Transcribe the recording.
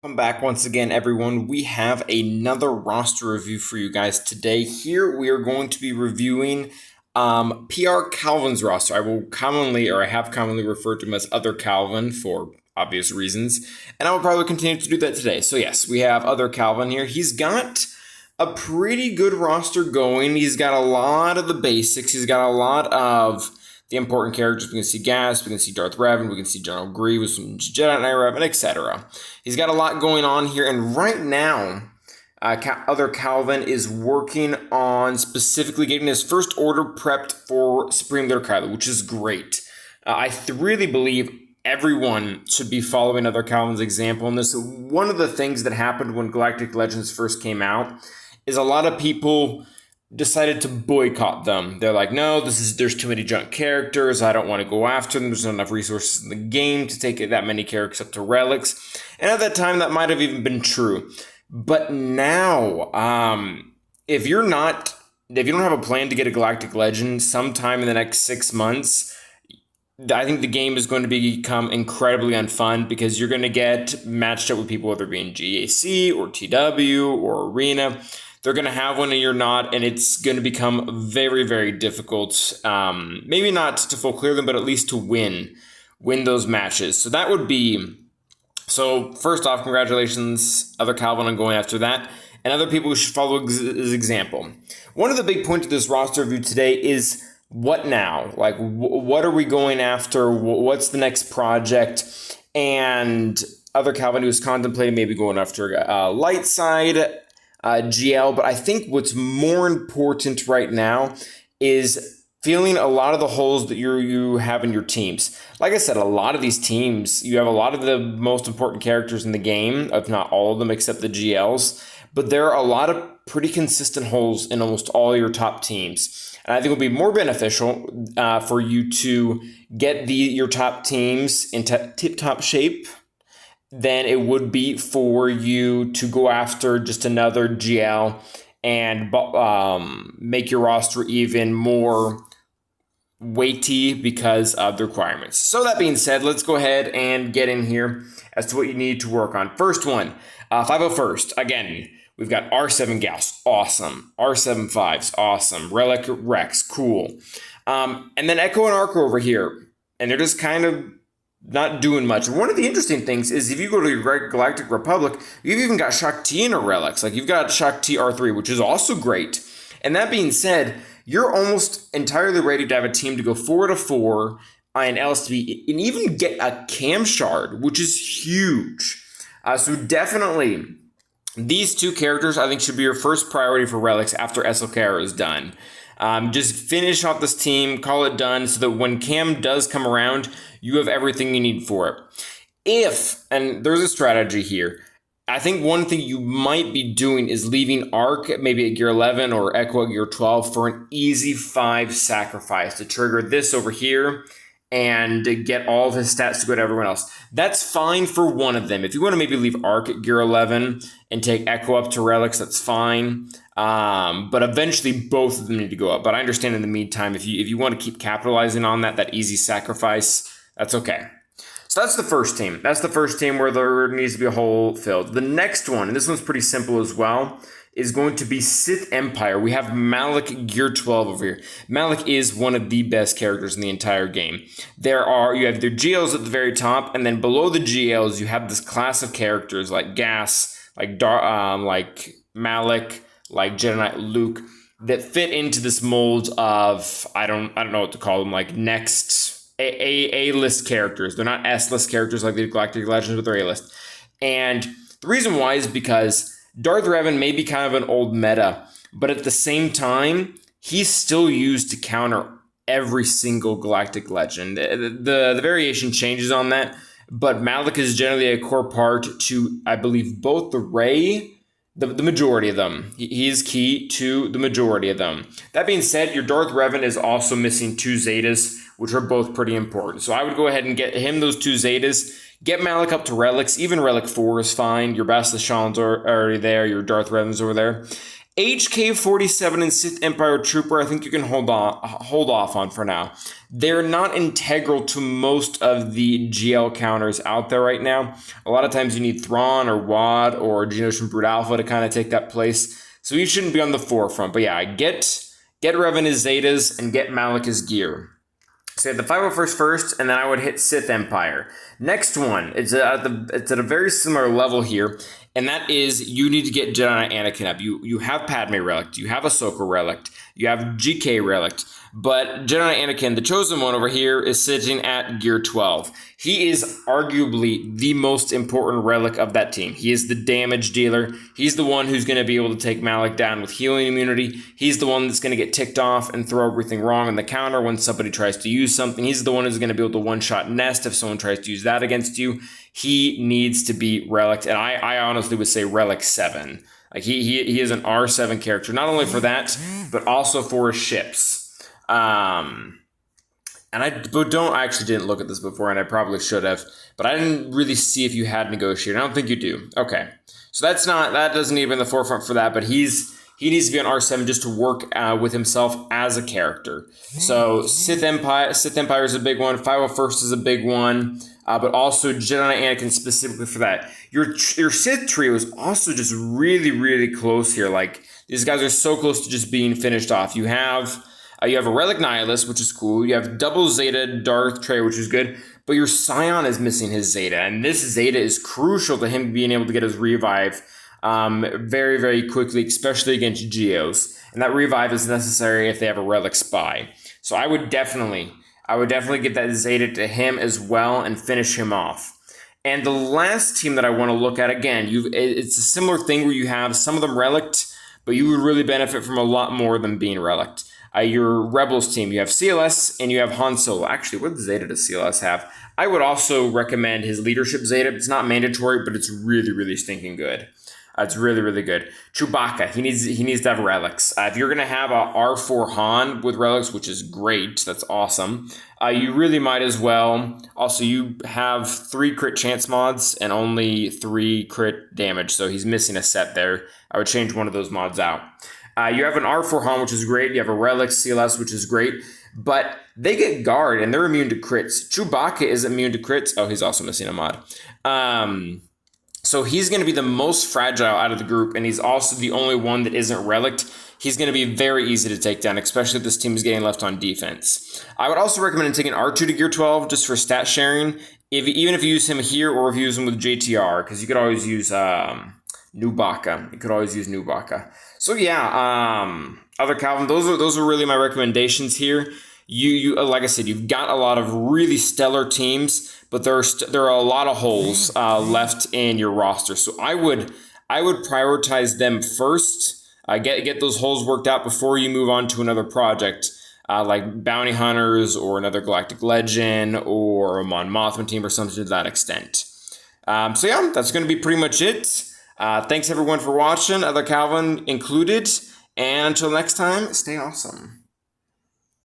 Welcome back once again, everyone. We have another roster review for you guys today. Here we are going to be reviewing PR Calvin's roster. I have commonly referred to him as Other Calvin for obvious reasons, and I will probably continue to do that today. So yes, we have Other Calvin here. He's got a pretty good roster going. He's got a lot of the basics. He's got a lot of the important characters. We can see Gas, we can see Darth Revan, we can see General Grievous, Jedi Knight Revan, etc. He's got a lot going on here, and right now, Other Calvin is working on specifically getting his first order prepped for Supreme Leader Kylo, which is great. I really believe everyone should be following Other Calvin's example in this. One of the things that happened when Galactic Legends first came out is a lot of people decided to boycott them. They're like, no, there's too many junk characters. I don't want to go after them. There's not enough resources in the game to take that many characters up to relics. And at that time, that might have even been true. But now, if you don't have a plan to get a Galactic Legend sometime in the next 6 months, I think the game is going to become incredibly unfun because you're going to get matched up with people, whether it be in GAC or TW or Arena. They're going to have one and you're not, and it's going to become very, very difficult. Maybe not to full clear them, but at least to win those matches. So first off, congratulations, Other Calvin, on going after that. And other people who should follow his example. One of the big points of this roster review today is what now? Like, what are we going after? What's the next project? And Other Calvin, who's contemplating maybe going after light side, GL, but I think what's more important right now is filling a lot of the holes that you have in your teams. Like I said, a lot of these teams, you have a lot of the most important characters in the game, if not all of them except the GLs, but there are a lot of pretty consistent holes in almost all your top teams. And I think it would be more beneficial for you to get your top teams into tip-top shape than it would be for you to go after just another GL and make your roster even more weighty because of the requirements. So that being said, let's go ahead and get in here as to what you need to work on. First one, 501st. Again, we've got R7 Gauss, awesome. R7 Fives, awesome. Relic Rex, cool. And then Echo and Arco over here. And they're just kind of not doing much. One of the interesting things is if you go to Galactic Republic, you've even got Shaak Ti in a relics. Like, you've got Shaak Ti R3, which is also great. And that being said, you're almost entirely ready to have a team to go 4-4 in LSB and even get a Cam Shard, which is huge. So definitely, these two characters I think should be your first priority for relics after SLKR is done. Just finish off this team, call it done, so that when Cam does come around, you have everything you need for it. And there's a strategy here, I think one thing you might be doing is leaving Arc maybe at gear 11 or Echo at gear 12 for an easy 5 sacrifice to trigger this over here and get all of his stats to go to everyone else. That's fine for one of them. If you want to maybe leave Arc at gear 11 and take Echo up to relics, that's fine. But eventually both of them need to go up. But I understand in the meantime, if you want to keep capitalizing on that easy sacrifice, that's okay. So that's the first team. That's the first team where there needs to be a hole filled. The next one, and this one's pretty simple as well, is going to be Sith Empire. We have Malak gear 12 over here. Malak is one of the best characters in the entire game. You have their GLs at the very top, and then below the GLs, you have this class of characters like Gas, like Malak, like Jedi Knight Luke, that fit into this mold of, I don't know what to call them, like next A-list characters. They're not S-list characters like the Galactic Legends, but they're A-list. And the reason why is because Darth Revan may be kind of an old meta, but at the same time, he's still used to counter every single Galactic Legend. The variation changes on that, but Malak is generally a core part to, I believe, both the Rey, the majority of them. He is key to the majority of them. That being said, your Darth Revan is also missing 2 Zetas, which are both pretty important. So I would go ahead and get him those 2 Zetas. Get Malak up to relics. Even relic 4 is fine. Your Bastila Shan's are already there. Your Darth Revan's over there. HK-47 and Sith Empire Trooper, I think you can hold off on for now. They're not integral to most of the GL counters out there right now. A lot of times you need Thrawn or Wad or Geonosian Brute Alpha to kind of take that place. So you shouldn't be on the forefront. But yeah, get Revan as Zetas and get Malak as gear. So you have the 501st first, and then I would hit Sith Empire. Next one, it's at a very similar level here, and that is you need to get Jedi Knight Anakin up. You have Padme Relic, you have Ahsoka Relic, you have GK Relic, but Jedi Knight Anakin, the chosen one over here, is sitting at gear 12. He is arguably the most important relic of that team. He is the damage dealer. He's the one who's going to be able to take Malak down with healing immunity. He's the one that's going to get ticked off and throw everything wrong on the counter when somebody tries to use something. He's the one who's going to be able to one-shot Nest if someone tries to use that against you. He needs to be relic, and I honestly would say relic 7. Like he is an R7 character, not only for that, but also for his ships. And I actually didn't look at this before, and I probably should have, but I didn't really see if you had negotiated. I don't think you do. Okay, so that doesn't even in the forefront for that, but he needs to be on R7 just to work with himself as a character. So Sith Empire is a big one. 501st is a big one, but also Jedi Knight Anakin specifically for that. Your Sith trio is also just really, really close here. Like these guys are so close to just being finished off. You have a Relic Nihilus, which is cool. You have double Zeta Darth Trey, which is good. But your Scion is missing his Zeta. And this Zeta is crucial to him being able to get his revive very, very quickly, especially against Geos. And that revive is necessary if they have a Relic Spy. So I would definitely get that Zeta to him as well and finish him off. And the last team that I want to look at, again, it's a similar thing where you have some of them relicked, but you would really benefit from a lot more than being relicked. Your Rebels team, you have CLS and you have Han Solo. Actually, what Zeta does CLS have? I would also recommend his leadership Zeta. It's not mandatory, but it's really, really stinking good. It's really, really good. Chewbacca, he needs to have relics. If you're gonna have a R4 Han with relics, which is great, that's awesome. You really might as well. Also, you have 3 crit chance mods and only 3 crit damage, so he's missing a set there. I would change one of those mods out. You have an R4 Han, which is great. You have a Relic CLS, which is great. But they get guard, and they're immune to crits. Chewbacca is immune to crits. Oh, he's also missing a mod. So he's going to be the most fragile out of the group, and he's also the only one that isn't relicked. He's going to be very easy to take down, especially if this team is getting left on defense. I would also recommend taking R2 to gear 12 just for stat sharing, even if you use him here or if you use him with JTR, because you could always use Nubaka. You could always use Nubaka. So yeah, other Calvin, those are really my recommendations here. You like I said, you've got a lot of really stellar teams, but there are a lot of holes left in your roster. So I would prioritize them first. Get those holes worked out before you move on to another project, like Bounty Hunters or another Galactic Legend or a Mon Mothma team or something to that extent. So yeah, that's going to be pretty much it. Thanks everyone for watching, Other Calvin included. And until next time, stay awesome.